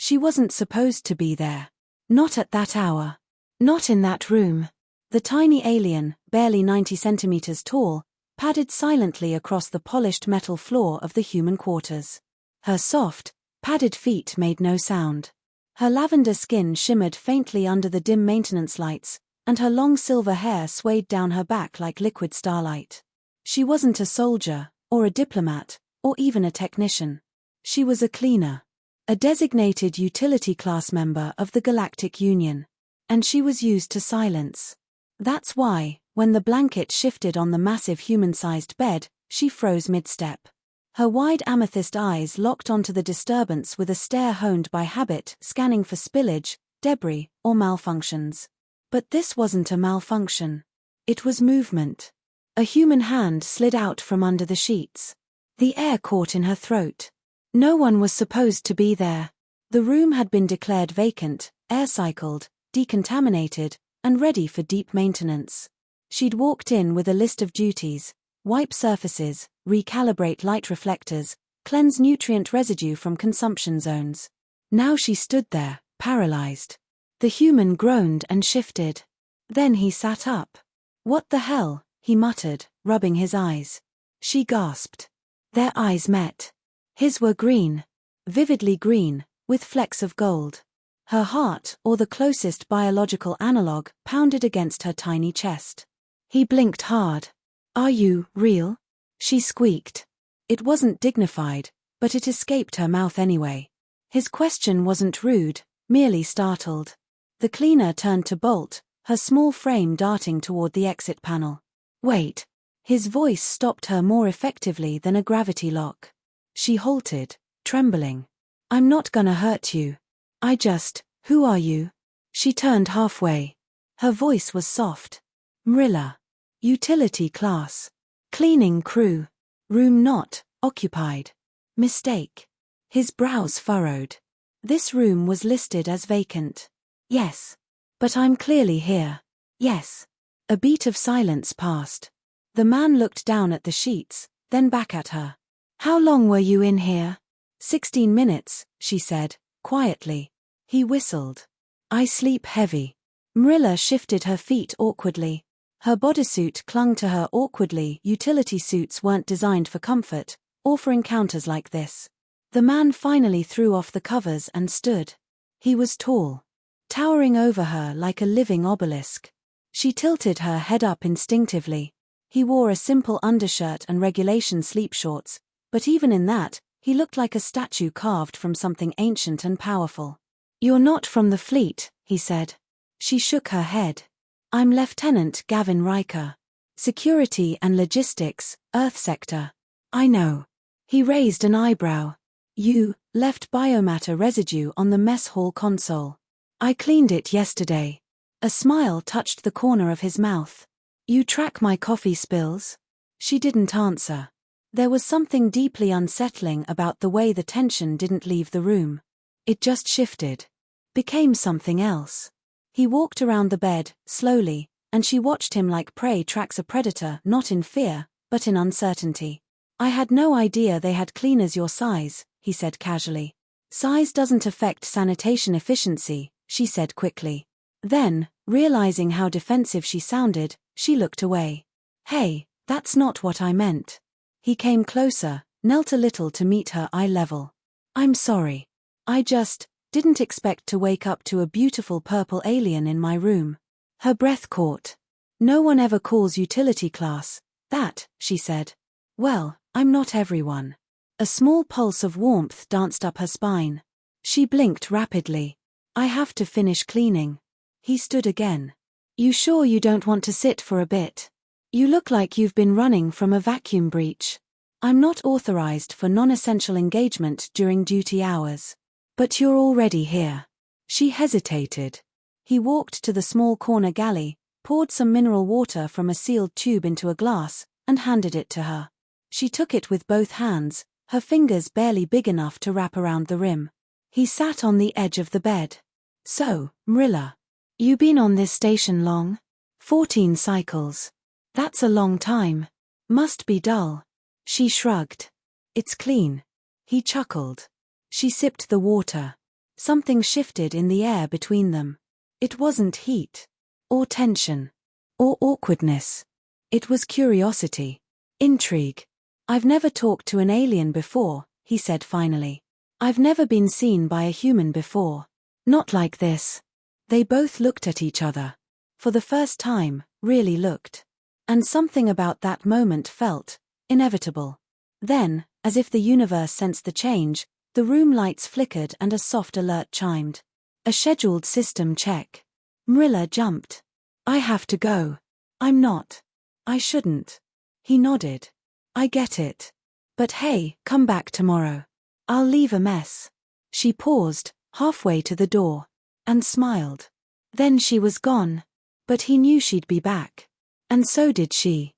She wasn't supposed to be there. Not at that hour. Not in that room. The tiny alien, barely 90 centimeters tall, padded silently across the polished metal floor of the human quarters. Her soft, padded feet made no sound. Her lavender skin shimmered faintly under the dim maintenance lights, and her long silver hair swayed down her back like liquid starlight. She wasn't a soldier, or a diplomat, or even a technician. She was a cleaner. A designated utility class member of the Galactic Union. And she was used to silence. That's why, when the blanket shifted on the massive human-sized bed, she froze mid-step. Her wide amethyst eyes locked onto the disturbance with a stare honed by habit, scanning for spillage, debris, or malfunctions. But this wasn't a malfunction. It was movement. A human hand slid out from under the sheets. The air caught in her throat. No one was supposed to be there. The room had been declared vacant, air-cycled, decontaminated, and ready for deep maintenance. She'd walked in with a list of duties: wipe surfaces, recalibrate light reflectors, cleanse nutrient residue from consumption zones. Now she stood there, paralyzed. The human groaned and shifted. Then he sat up. "What the hell?" he muttered, rubbing his eyes. She gasped. Their eyes met. His were green. Vividly green, with flecks of gold. Her heart, or the closest biological analog, pounded against her tiny chest. He blinked hard. "Are you real?" she squeaked. It wasn't dignified, but it escaped her mouth anyway. His question wasn't rude, merely startled. The cleaner turned to bolt, her small frame darting toward the exit panel. "Wait." His voice stopped her more effectively than a gravity lock. She halted, trembling. "I'm not gonna hurt you. Who are you?" She turned halfway. Her voice was soft. "Mrilla. Utility class. Cleaning crew. Room not occupied." "Mistake." His brows furrowed. "This room was listed as vacant." "Yes. But I'm clearly here." "Yes." A beat of silence passed. The man looked down at the sheets, then back at her. "How long were you in here?" 16 minutes, she said, quietly. He whistled. "I sleep heavy." Mrilla shifted her feet awkwardly. Her bodysuit clung to her awkwardly. Utility suits weren't designed for comfort, or for encounters like this. The man finally threw off the covers and stood. He was tall, towering over her like a living obelisk. She tilted her head up instinctively. He wore a simple undershirt and regulation sleep shorts, but even in that, he looked like a statue carved from something ancient and powerful. "You're not from the fleet," he said. She shook her head. "I'm Lieutenant Gavin Riker. Security and Logistics, Earth Sector." "I know." He raised an eyebrow. "You left biomatter residue on the mess hall console." "I cleaned it yesterday." A smile touched the corner of his mouth. "You track my coffee spills?" She didn't answer. There was something deeply unsettling about the way the tension didn't leave the room. It just shifted. Became something else. He walked around the bed, slowly, and she watched him like prey tracks a predator, not in fear, but in uncertainty. "I had no idea they had cleaners your size," he said casually. "Size doesn't affect sanitation efficiency," she said quickly. Then, realizing how defensive she sounded, she looked away. "Hey, that's not what I meant." He came closer, knelt a little to meet her eye level. "I'm sorry. I just didn't expect to wake up to a beautiful purple alien in my room." Her breath caught. "No one ever calls utility class that," she said. "Well, I'm not everyone." A small pulse of warmth danced up her spine. She blinked rapidly. "I have to finish cleaning." He stood again. "You sure you don't want to sit for a bit? You look like you've been running from a vacuum breach." "I'm not authorized for non-essential engagement during duty hours." "But you're already here." She hesitated. He walked to the small corner galley, poured some mineral water from a sealed tube into a glass, and handed it to her. She took it with both hands, her fingers barely big enough to wrap around the rim. He sat on the edge of the bed. "So, Mrilla, you been on this station long?" 14 cycles. "That's a long time. Must be dull." She shrugged. "It's clean." He chuckled. She sipped the water. Something shifted in the air between them. It wasn't heat. Or tension. Or awkwardness. It was curiosity. Intrigue. "I've never talked to an alien before," he said finally. "I've never been seen by a human before. Not like this." They both looked at each other. For the first time, really looked. And something about that moment felt inevitable. Then, as if the universe sensed the change, the room lights flickered and a soft alert chimed. A scheduled system check. Mrilla jumped. "I have to go." "I'm not." "I shouldn't." He nodded. "I get it. But hey, come back tomorrow. I'll leave a mess." She paused, halfway to the door. And smiled. Then she was gone. But he knew she'd be back. And so did she.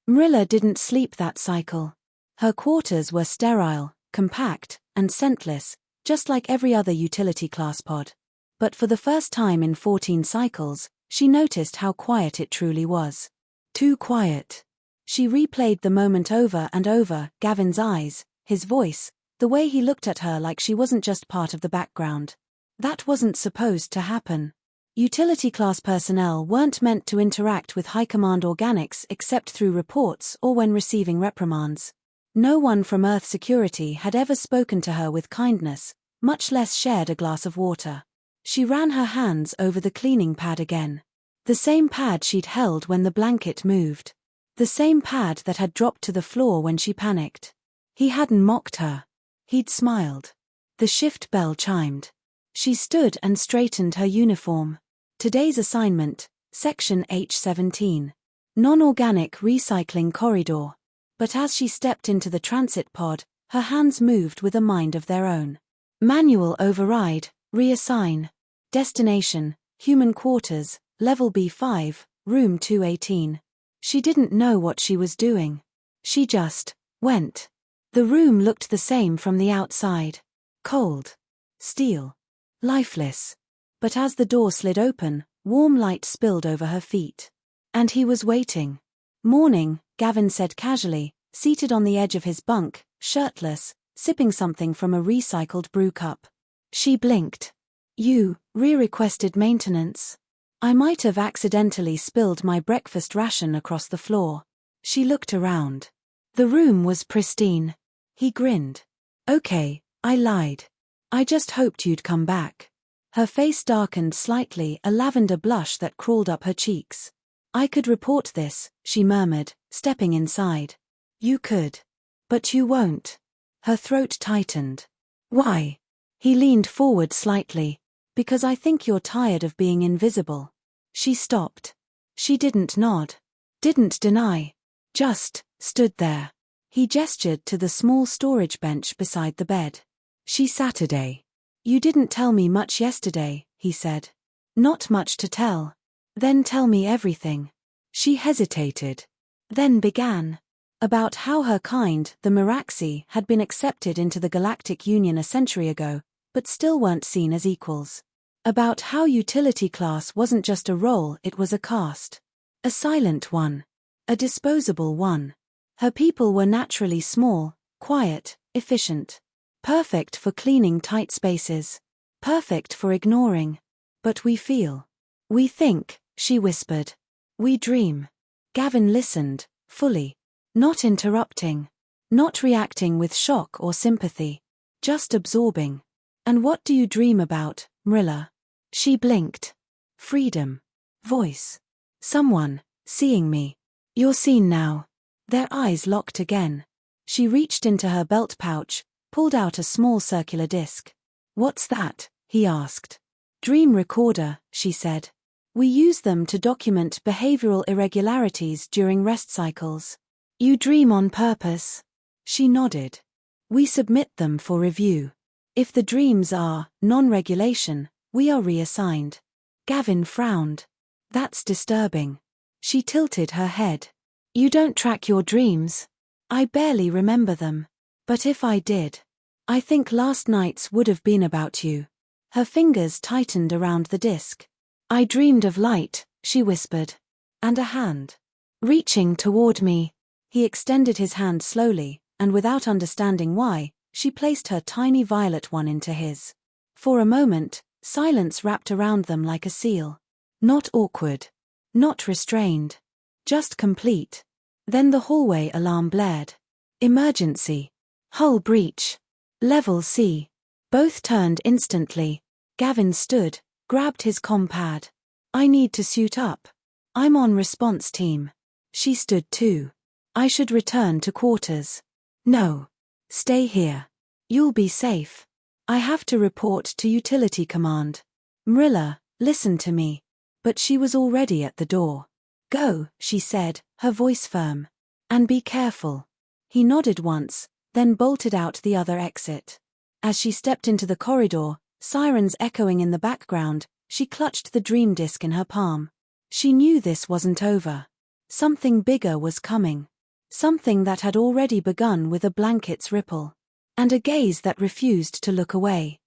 Mrilla didn't sleep that cycle. Her quarters were sterile, compact, and scentless, just like every other utility class pod. But for the first time in 14 cycles, she noticed how quiet it truly was. Too quiet. She replayed the moment over and over, Gavin's eyes, his voice, the way he looked at her like she wasn't just part of the background. That wasn't supposed to happen. Utility class personnel weren't meant to interact with high command organics except through reports or when receiving reprimands. No one from Earth security had ever spoken to her with kindness, much less shared a glass of water. She ran her hands over the cleaning pad again. The same pad she'd held when the blanket moved. The same pad that had dropped to the floor when she panicked. He hadn't mocked her. He'd smiled. The shift bell chimed. She stood and straightened her uniform. Today's assignment, Section H17. Non-organic recycling corridor. But as she stepped into the transit pod, her hands moved with a mind of their own. Manual override, reassign. Destination, human quarters, level B5, room 218. She didn't know what she was doing. She just went. The room looked the same from the outside. Cold. Steel. Lifeless. But as the door slid open, warm light spilled over her feet. And he was waiting. "Morning," Gavin said casually, seated on the edge of his bunk, shirtless, sipping something from a recycled brew cup. She blinked. "You re-requested maintenance." "I might have accidentally spilled my breakfast ration across the floor." She looked around. The room was pristine. He grinned. "Okay, I lied. I just hoped you'd come back." Her face darkened slightly, a lavender blush that crawled up her cheeks. "I could report this," she murmured, stepping inside. "You could. But you won't." Her throat tightened. "Why?" He leaned forward slightly. "Because I think you're tired of being invisible." She stopped. She didn't nod. Didn't deny. Just stood there. He gestured to the small storage bench beside the bed. She Saturday. "You didn't tell me much yesterday," he said. "Not much to tell." "Then tell me everything." She hesitated. Then began. About how her kind, the Miraxi, had been accepted into the Galactic Union a century ago, but still weren't seen as equals. About how utility class wasn't just a role, it was a caste. A silent one. A disposable one. Her people were naturally small, quiet, efficient. Perfect for cleaning tight spaces. Perfect for ignoring. "But we feel. We think," she whispered. "We dream." Gavin listened, fully. Not interrupting. Not reacting with shock or sympathy. Just absorbing. "And what do you dream about, Mrilla?" She blinked. "Freedom. Voice. Someone, seeing me." "You're seen now." Their eyes locked again. She reached into her belt pouch, pulled out a small circular disc. "What's that?" he asked. "Dream recorder," she said. "We use them to document behavioral irregularities during rest cycles." "You dream on purpose?" She nodded. "We submit them for review. If the dreams are non-regulation, we are reassigned." Gavin frowned. "That's disturbing." She tilted her head. "You don't track your dreams." "I barely remember them. But if I did. I think last night's would have been about you." Her fingers tightened around the disc. "I dreamed of light," she whispered. "And a hand. Reaching toward me." He extended his hand slowly, and without understanding why, she placed her tiny violet one into his. For a moment, silence wrapped around them like a seal. Not awkward. Not restrained. Just complete. Then the hallway alarm blared. Emergency. Hull breach. Level C. Both turned instantly. Gavin stood, grabbed his comm pad. I need to suit up. I'm on response team. She stood too. I should return to quarters. No. Stay here. You'll be safe. I have to report to utility command. Mrilla, listen to me. But she was already at the door. Go, she said, her voice firm. And be careful. He nodded once, then bolted out the other exit. As she stepped into the corridor, sirens echoing in the background, she clutched the dream disk in her palm. She knew this wasn't over. Something bigger was coming. Something that had already begun with a blanket's ripple. And a gaze that refused to look away.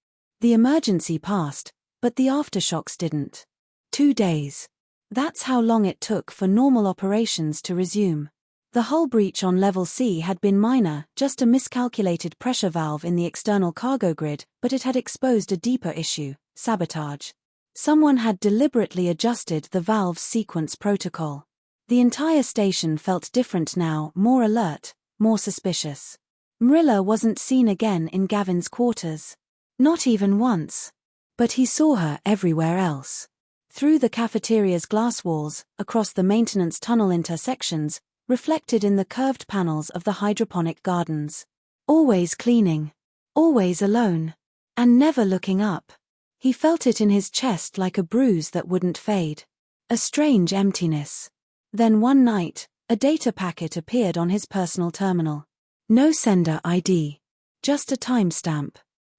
The emergency passed, but the aftershocks didn't. 2 days. That's how long it took for normal operations to resume. The hull breach on Level C had been minor, just a miscalculated pressure valve in the external cargo grid, but it had exposed a deeper issue: sabotage. Someone had deliberately adjusted the valve's sequence protocol. The entire station felt different now, more alert, more suspicious. Mrilla wasn't seen again in Gavin's quarters. Not even once. But he saw her everywhere else. Through the cafeteria's glass walls, across the maintenance tunnel intersections, reflected in the curved panels of the hydroponic gardens. Always cleaning. Always alone. And never looking up. He felt it in his chest like a bruise that wouldn't fade. A strange emptiness. Then one night, a data packet appeared on his personal terminal. No sender ID. Just a timestamp.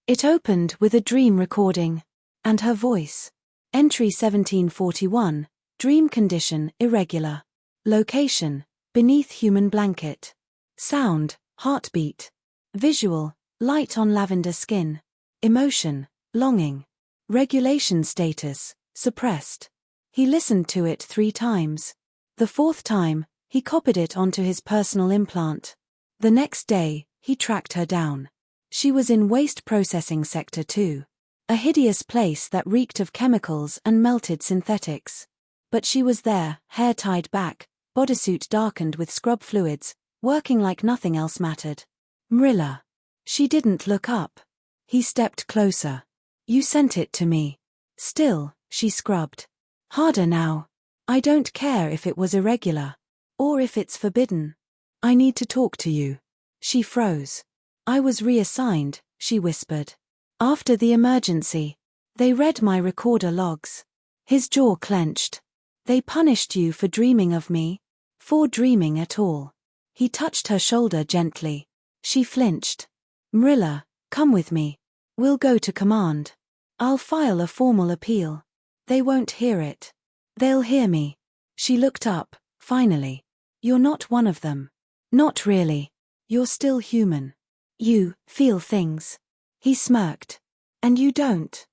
It opened with a dream recording. And her voice. Entry 1741, dream condition irregular. Location, beneath human blanket. Sound, heartbeat. Visual, light on lavender skin. Emotion, longing. Regulation status, suppressed. He listened to it 3 times. The 4th time, he copied it onto his personal implant. The next day, he tracked her down. She was in waste processing sector 2. A hideous place that reeked of chemicals and melted synthetics. But she was there, hair tied back, bodysuit darkened with scrub fluids, working like nothing else mattered. Mrilla. She didn't look up. He stepped closer. You sent it to me. Still, she scrubbed. Harder now. I don't care if it was irregular. Or if it's forbidden. I need to talk to you. She froze. I was reassigned, she whispered. After the emergency. They read my recorder logs. His jaw clenched. They punished you for dreaming of me? For dreaming at all. He touched her shoulder gently. She flinched. Mrilla, come with me. We'll go to command. I'll file a formal appeal. They won't hear it. They'll hear me. She looked up, finally. You're not one of them. Not really. You're still human. You feel things. He smirked. And you don't.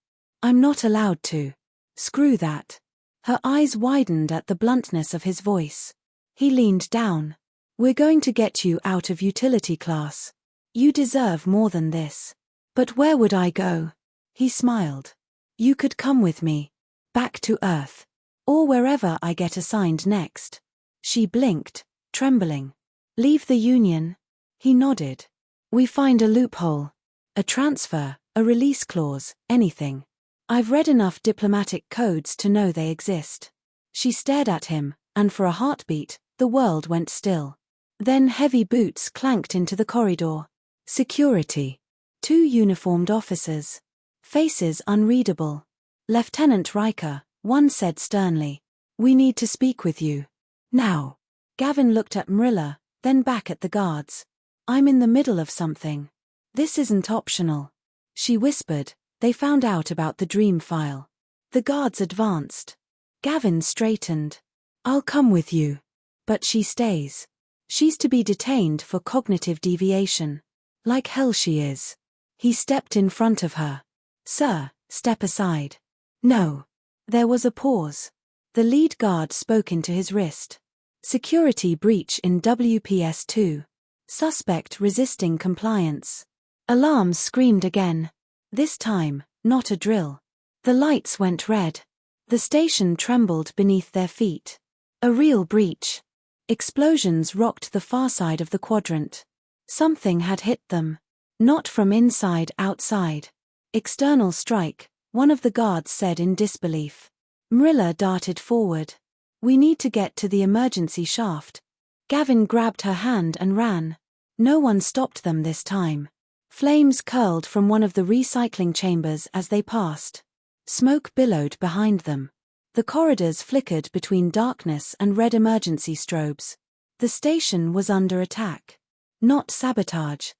I'm not allowed to. Screw that. Her eyes widened at the bluntness of his voice. He leaned down. We're going to get you out of utility class. You deserve more than this. But where would I go? He smiled. You could come with me. Back to Earth. Or wherever I get assigned next. She blinked, trembling. Leave the Union? He nodded. We find a loophole. A transfer, a release clause, anything. I've read enough diplomatic codes to know they exist. She stared at him, and for a heartbeat, the world went still. Then heavy boots clanked into the corridor. Security. 2 uniformed officers. Faces unreadable. Lieutenant Riker, one said sternly. We need to speak with you. Now. Gavin looked at Mrilla, then back at the guards. I'm in the middle of something. This isn't optional. She whispered. They found out about the dream file. The guards advanced. Gavin straightened. I'll come with you. But she stays. She's to be detained for cognitive deviation. Like hell she is. He stepped in front of her. Sir, step aside. No. There was a pause. The lead guard spoke into his wrist. Security breach in WPS-2. Suspect resisting compliance. Alarms screamed again. This time, not a drill. The lights went red. The station trembled beneath their feet. A real breach. Explosions rocked the far side of the quadrant. Something had hit them. Not from inside, outside. External strike, one of the guards said in disbelief. Mrilla darted forward. We need to get to the emergency shaft. Gavin grabbed her hand and ran. No one stopped them this time. Flames curled from one of the recycling chambers as they passed. Smoke billowed behind them. The corridors flickered between darkness and red emergency strobes. The station was under attack. Not sabotage.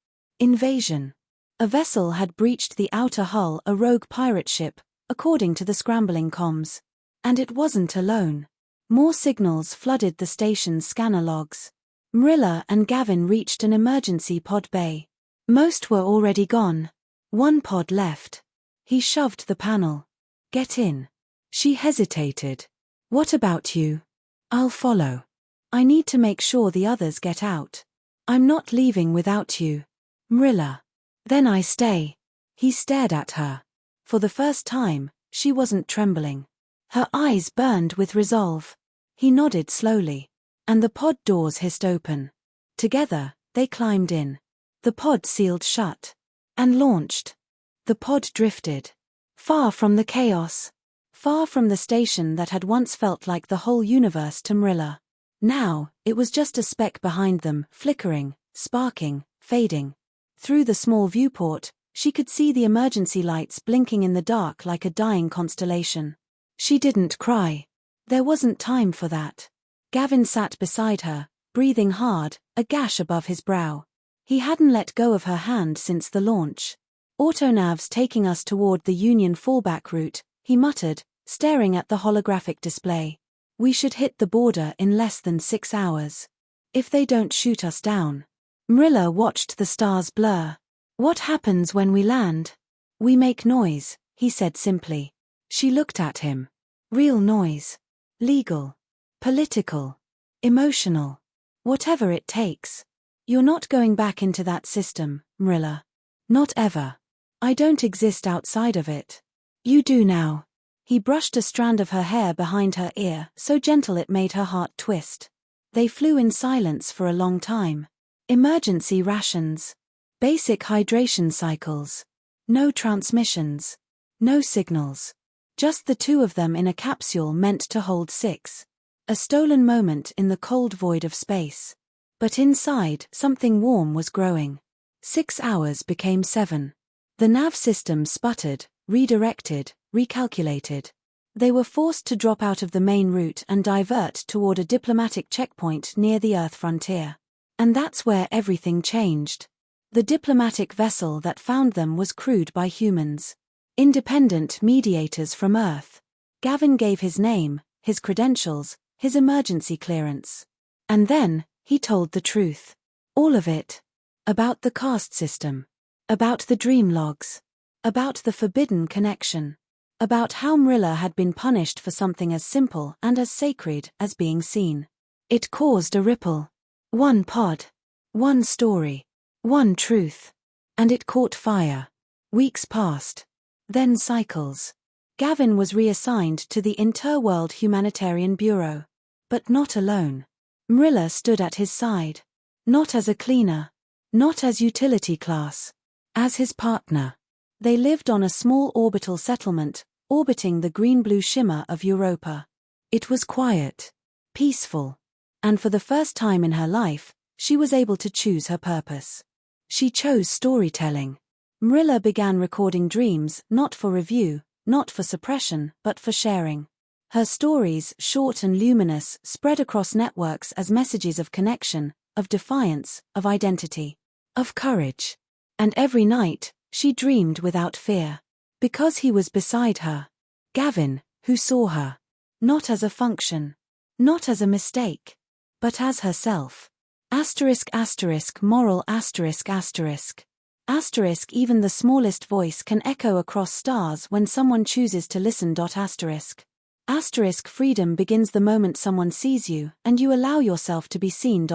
Invasion. A vessel had breached the outer hull, a rogue pirate ship, according to the scrambling comms. And it wasn't alone. More signals flooded the station's scanner logs. Mrilla and Gavin reached an emergency pod bay. Most were already gone. One pod left. He shoved the panel. Get in. She hesitated. What about you? I'll follow. I need to make sure the others get out. I'm not leaving without you. Mrilla. Then I stay. He stared at her. For the first time, she wasn't trembling. Her eyes burned with resolve. He nodded slowly. And the pod doors hissed open. Together, they climbed in. The pod sealed shut. And launched. The pod drifted. Far from the chaos. Far from the station that had once felt like the whole universe to Mrilla. Now, it was just a speck behind them, flickering, sparking, fading. Through the small viewport, she could see the emergency lights blinking in the dark like a dying constellation. She didn't cry. There wasn't time for that. Gavin sat beside her, breathing hard, a gash above his brow. He hadn't let go of her hand since the launch. Autonav's taking us toward the Union fallback route, he muttered, staring at the holographic display. We should hit the border in less than 6 hours. If they don't shoot us down. Mrilla watched the stars blur. What happens when we land? We make noise, he said simply. She looked at him. Real noise. Legal. Political. Emotional. Whatever it takes. You're not going back into that system, Mrilla. Not ever. I don't exist outside of it. You do now. He brushed a strand of her hair behind her ear, so gentle it made her heart twist. They flew in silence for a long time. Emergency rations. Basic hydration cycles. No transmissions. No signals. Just the two of them in a capsule meant to hold 6. A stolen moment in the cold void of space. But inside, something warm was growing. 6 hours became 7. The nav system sputtered, redirected, recalculated. They were forced to drop out of the main route and divert toward a diplomatic checkpoint near the Earth frontier. And that's where everything changed. The diplomatic vessel that found them was crewed by humans. Independent mediators from Earth. Gavin gave his name, his credentials, his emergency clearance. And then, he told the truth. All of it. About the caste system. About the dream logs. About the forbidden connection. About how Mrilla had been punished for something as simple and as sacred as being seen. It caused a ripple. One pod. One story. One truth. And it caught fire. Weeks passed. Then cycles. Gavin was reassigned to the Interworld Humanitarian Bureau. But not alone. Mrilla stood at his side. Not as a cleaner. Not as utility class. As his partner. They lived on a small orbital settlement, orbiting the green-blue shimmer of Europa. It was quiet. Peaceful. And for the first time in her life, she was able to choose her purpose. She chose storytelling. Mrilla began recording dreams, not for review, not for suppression, but for sharing. Her stories, short and luminous, spread across networks as messages of connection, of defiance, of identity, of courage. And every night, she dreamed without fear. Because he was beside her. Gavin, who saw her. Not as a function. Not as a mistake. But as herself. Moral even the smallest voice can echo across stars when someone chooses to listen. Freedom begins the moment someone sees you and you allow yourself to be seen.